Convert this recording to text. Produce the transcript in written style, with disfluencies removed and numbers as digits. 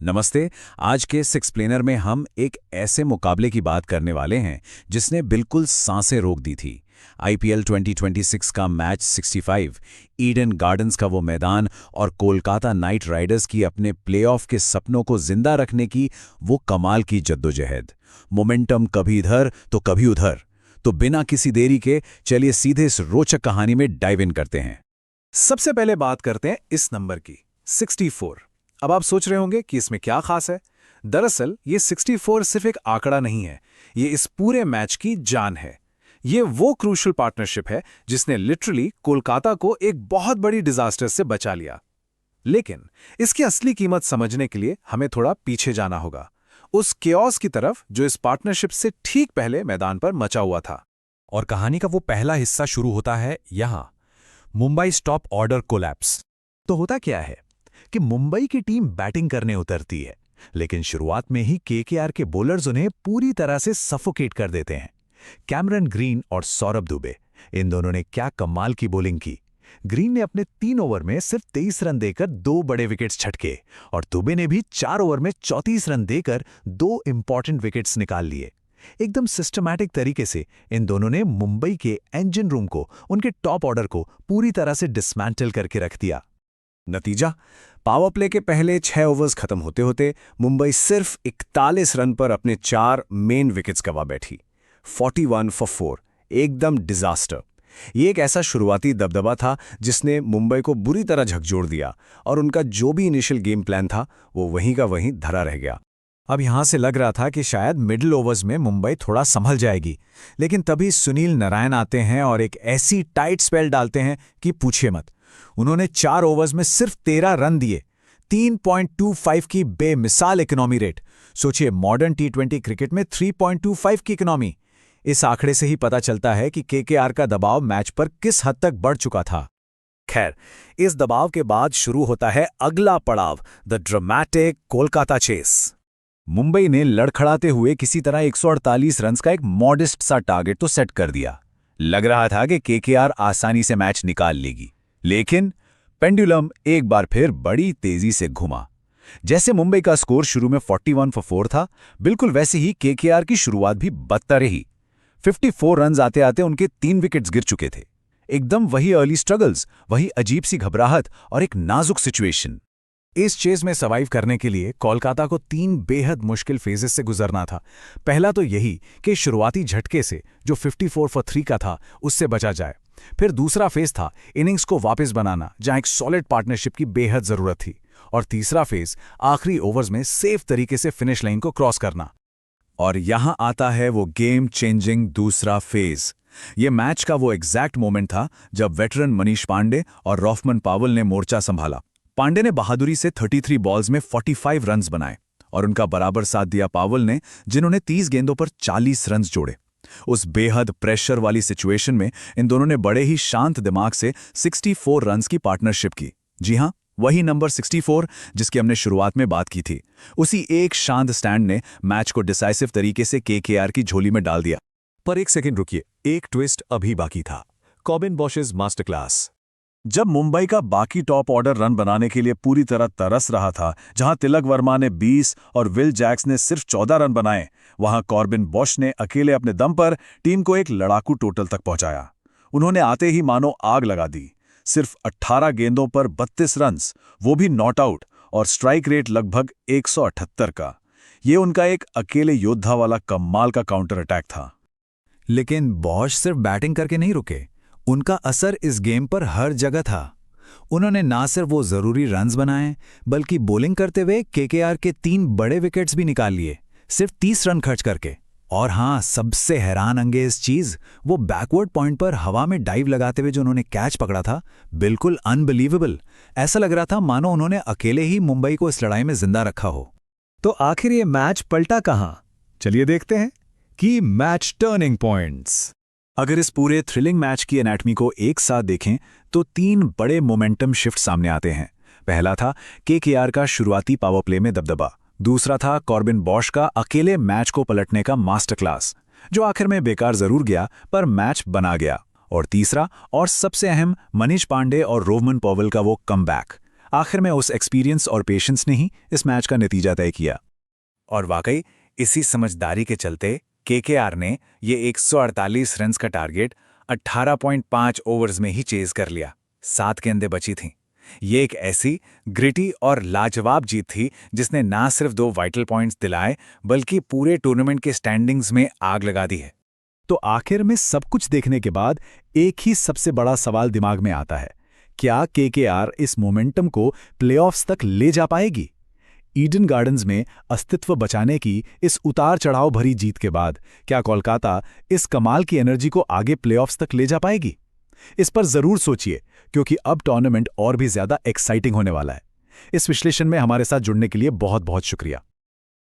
नमस्ते। आज के सिक्स प्लेनर में हम एक ऐसे मुकाबले की बात करने वाले हैं जिसने बिल्कुल सांसें रोक दी थी। आईपीएल 2026 का मैच 65, ईडन गार्डन्स का वो मैदान और कोलकाता नाइट राइडर्स की अपने प्लेऑफ के सपनों को जिंदा रखने की वो कमाल की जद्दोजहद। मोमेंटम कभी इधर तो कभी उधर। तो बिना किसी देरी के चलिए सीधे इस रोचक कहानी में डाइव इन करते हैं। सबसे पहले बात करते हैं इस नंबर की, 64। अब आप सोच रहे होंगे कि इसमें क्या खास है। दरअसल ये 64 सिर्फ एक आंकड़ा नहीं है, ये इस पूरे मैच की जान है। ये वो क्रूशल पार्टनरशिप है जिसने लिटरली कोलकाता को एक बहुत बड़ी डिजास्टर से बचा लिया। लेकिन इसकी असली कीमत समझने के लिए हमें थोड़ा पीछे जाना होगा, उस केओस की तरफ जो इस पार्टनरशिप से ठीक पहले मैदान पर मचा हुआ था। और कहानी का वो पहला हिस्सा शुरू होता है यहां, मुंबई टॉप ऑर्डर कोलैप्स। तो होता क्या है कि मुंबई की टीम बैटिंग करने उतरती है, लेकिन शुरुआत में ही केकेआर के बॉलर्स उन्हें पूरी तरह से सफोकेट कर देते हैं। कैमरन ग्रीन और सौरभ दुबे, इन दोनों ने क्या कमाल की बॉलिंग की। ग्रीन ने अपने 3 ओवर में सिर्फ 23 रन देकर 2 बड़े विकेट्स छटके और दुबे ने भी 4 ओवर में 34 रन देकर 2 इंपॉर्टेंट विकेट्स निकाल लिए। एकदम सिस्टमैटिक तरीके से इन दोनों ने मुंबई के इंजन रूम को, उनके टॉप ऑर्डर को पूरी तरह से डिसमेंटल करके रख दिया। नतीजा, पावर प्ले के पहले 6 ओवर्स खत्म होते होते मुंबई सिर्फ 41 रन पर अपने 4 मेन विकेट्स गंवा बैठी। 41 फॉर 4, एकदम डिजास्टर। ये एक ऐसा शुरुआती दबदबा था जिसने मुंबई को बुरी तरह झकझोर दिया और उनका जो भी इनिशियल गेम प्लान था वो वहीं का वहीं धरा रह गया। अब यहां से लग रहा था कि शायद मिडिल ओवर्स में मुंबई थोड़ा संभल जाएगी, लेकिन तभी सुनील नारायण आते हैं और एक ऐसी टाइट स्पेल डालते हैं कि पूछिए मत। उन्होंने 4 ओवर्स में सिर्फ 13 रन दिए, 3.25 की बेमिसाल इकोनॉमी रेट। सोचिए, मॉडर्न टी20 क्रिकेट में 3.25 की इकोनॉमी। इस आंकड़े से ही पता चलता है कि केकेआर का दबाव मैच पर किस हद तक बढ़ चुका था। खैर, इस दबाव के बाद शुरू होता है अगला पड़ाव, the dramatic Kolkata chase. Mumbai ने लड़खड़ाते हुए किसी तरह 148 रन्स का एक मॉडेस्ट सा टारगेट तो सेट कर दिया। लग रहा था कि केकेआर आसानी से मैच निकाल लेगी, लेकिन पेंडुलम एक बार फिर बड़ी तेजी से घुमा। जैसे मुंबई का स्कोर शुरू में 41 फॉर 4 था, बिल्कुल वैसे ही केकेआर की शुरुआत भी बदतर रही। 54 रन्स आते आते उनके 3 विकेट्स गिर चुके थे। एकदम वही अर्ली स्ट्रगल्स, वही अजीब सी घबराहट और एक नाजुक सिचुएशन। इस चेज में सर्वाइव करने के लिए कोलकाता को 3 बेहद मुश्किल फेजेस से गुजरना था। पहला तो यही कि शुरुआती झटके से जो 54 फॉर 3 का था उससे बचा जाए। फिर दूसरा फेज था इनिंग्स को वापस बनाना, जहां एक सॉलिड पार्टनरशिप की बेहद जरूरत थी। और तीसरा फेज आखिरी ओवर्स में सेफ तरीके से फिनिश लाइन को क्रॉस करना। और यहां आता है वो गेम चेंजिंग दूसरा फेज। ये मैच का वो एग्जैक्ट मोमेंट था जब वेटरन मनीष पांडे और रॉफमन पावल ने मोर्चा संभाला। पांडे ने बहादुरी से 33 बॉल्स में 45 रन्स बनाए और उनका बराबर साथ दिया पावल ने, जिन्होंने 30 गेंदों पर 40 रन्स जोड़े। उस बेहद प्रेशर वाली सिचुएशन में इन दोनों ने बड़े ही शांत दिमाग से 64 रन्स की पार्टनरशिप की। जी हां, वही नंबर 64 जिसकी हमने शुरुआत में बात की थी। उसी एक शांत स्टैंड ने मैच को डिसाइसिव तरीके से केकेआर की झोली में डाल दिया। पर एक सेकंड रुकिए, एक ट्विस्ट अभी बाकी था, कॉबिन बॉशेस मास्टर क्लास। जब मुंबई का बाकी टॉप ऑर्डर रन बनाने के लिए पूरी तरह तरस रहा था, जहां तिलक वर्मा ने 20 और विल जैक्स ने सिर्फ 14 रन बनाए, वहां कॉर्बिन बॉश ने अकेले अपने दम पर टीम को एक लड़ाकू टोटल तक पहुंचाया। उन्होंने आते ही मानो आग लगा दी। सिर्फ 18 गेंदों पर 32 रन्स, वो भी नॉट आउट, और स्ट्राइक रेट लगभग 178 का। ये उनका एक अकेले योद्धा वाला कमाल का काउंटर अटैक था। लेकिन बॉश सिर्फ बैटिंग करके नहीं रुके, उनका असर इस गेम पर हर जगह था। उन्होंने ना सिर्फ वो जरूरी रन्स बनाए, बल्कि बॉलिंग करते हुए केकेआर के 3 बड़े विकेट्स भी निकाल लिए, सिर्फ 30 रन खर्च करके। और हाँ, सबसे हैरान अंगेज चीज, वो बैकवर्ड पॉइंट पर हवा में डाइव लगाते हुए जो उन्होंने कैच पकड़ा था, बिल्कुल अनबिलीवेबल। ऐसा लग रहा था मानो उन्होंने अकेले ही मुंबई को इस लड़ाई में जिंदा रखा हो। तो आखिर ये मैच पलटा कहां? चलिए देखते हैं कि मैच टर्निंग पॉइंट्स। अगर इस पूरे थ्रिलिंग मैच की एनाटमी को एक साथ देखें तो 3 बड़े मोमेंटम शिफ्ट सामने आते हैं। पहला था केकेआर का शुरुआती पावर प्ले में दबदबा। दूसरा था कॉर्बिन बॉश का अकेले मैच को पलटने का मास्टर क्लास, जो आखिर में बेकार जरूर गया पर मैच बना गया। और तीसरा और सबसे अहम, मनीष पांडे और रोवमन पॉवल का वो कमबैक। आखिर में उस एक्सपीरियंस और पेशेंस ने ही इस मैच का नतीजा तय किया। और वाकई इसी समझदारी के चलते केकेआर ने ये 148 रन्स का टारगेट 18.5 ओवर्स में ही चेज कर लिया। 7 गेंदें बची थीं। ये एक ऐसी ग्रिटी और लाजवाब जीत थी जिसने ना सिर्फ 2 वाइटल पॉइंट्स दिलाए बल्कि पूरे टूर्नामेंट के स्टैंडिंग्स में आग लगा दी है। तो आखिर में सब कुछ देखने के बाद एक ही सबसे बड़ा सवाल दिमाग में आता है, क्या केकेआर इस मोमेंटम को प्लेऑफ्स तक ले जा पाएगी? ईडन गार्डन्स में अस्तित्व बचाने की इस उतार चढ़ाव भरी जीत के बाद क्या कोलकाता इस कमाल की एनर्जी को आगे प्लेऑफ्स तक ले जा पाएगी? इस पर जरूर सोचिए, क्योंकि अब टूर्नामेंट और भी ज्यादा एक्साइटिंग होने वाला है। इस विश्लेषण में हमारे साथ जुड़ने के लिए बहुत बहुत शुक्रिया।